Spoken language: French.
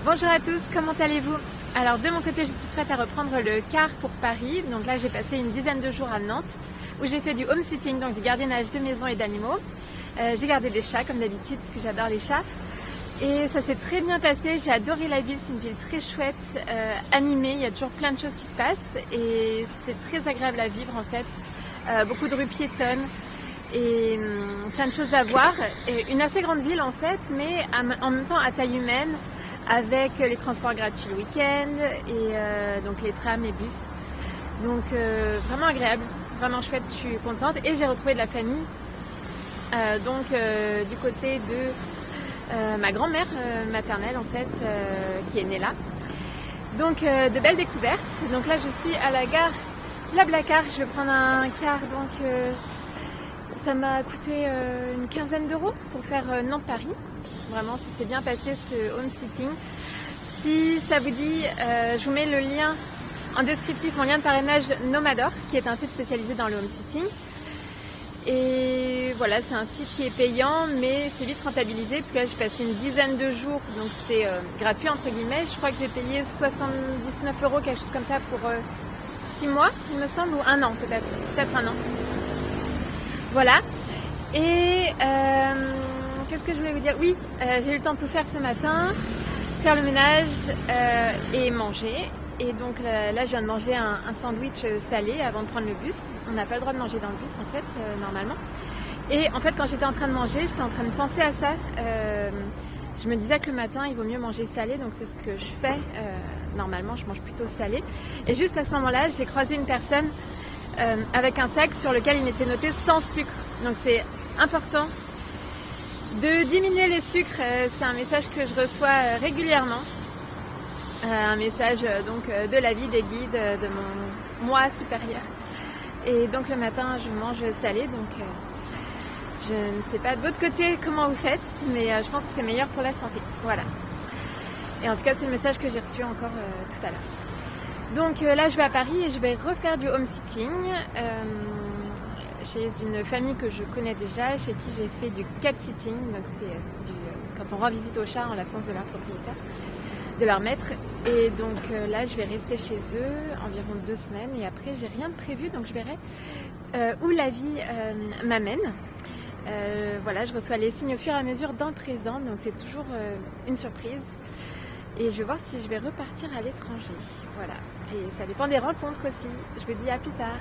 Bonjour à tous, comment allez-vous? Alors de mon côté, je suis prête à reprendre le car pour Paris. Donc là, j'ai passé une dizaine de jours à Nantes où j'ai fait du home sitting, donc du gardiennage de maisons et d'animaux. J'ai gardé des chats comme d'habitude parce que j'adore les chats. Et ça s'est très bien passé, j'ai adoré la ville, c'est une ville très chouette, animée, il y a toujours plein de choses qui se passent et c'est très agréable à vivre en fait. Beaucoup de rues piétonnes et plein de choses à voir. Et une assez grande ville en fait, mais en même temps à taille humaine, avec les transports gratuits le week-end et donc les trams, les bus. Donc vraiment agréable, vraiment chouette, je suis contente et j'ai retrouvé de la famille. Du côté de ma grand-mère maternelle en fait, qui est née là. Donc de belles découvertes. Donc là je suis à la gare Blablacar, je vais prendre un car donc ça m'a coûté une quinzaine d'euros pour faire Nantes-Paris. Vraiment, ça s'est bien passé ce home sitting. Si ça vous dit, je vous mets le lien en descriptif, mon lien de parrainage Nomador, qui est un site spécialisé dans le home sitting. Et voilà, c'est un site qui est payant, mais c'est vite rentabilisé, parce que là j'ai passé une dizaine de jours, donc c'est gratuit entre guillemets. Je crois que j'ai payé 79 euros, quelque chose comme ça, pour 6 mois, il me semble, ou un an peut-être un an. Voilà. Et qu'est-ce que je voulais vous dire? Oui, j'ai eu le temps de tout faire ce matin, faire le ménage et manger. Et donc là je viens de manger un sandwich salé avant de prendre le bus. On n'a pas le droit de manger dans le bus en fait, normalement. Et en fait quand j'étais en train de manger, j'étais en train de penser à ça. Je me disais que le matin il vaut mieux manger salé, donc c'est ce que je fais. Normalement je mange plutôt salé. Et juste à ce moment-là, j'ai croisé une personne avec un sac sur lequel il était noté sans sucre. Donc c'est important de diminuer les sucres. C'est un message que je reçois régulièrement. Un message donc de la vie des guides de mon moi supérieur. Et donc le matin je mange salé, donc je ne sais pas de votre côté comment vous faites, mais je pense que c'est meilleur pour la santé. Voilà. Et en tout cas c'est le message que j'ai reçu encore tout à l'heure. Donc là je vais à Paris et je vais refaire du home sitting chez une famille que je connais déjà, chez qui j'ai fait du cat sitting, donc c'est quand on rend visite aux chats en l'absence de leur propriétaire, de leur maître. Et donc là je vais rester chez eux environ 2 semaines et après j'ai rien de prévu, donc je verrai où la vie m'amène. Voilà, je reçois les signes au fur et à mesure dans le présent, donc c'est toujours une surprise et je vais voir si je vais repartir à l'étranger. Voilà, et ça dépend des rencontres aussi. Je vous dis à plus tard.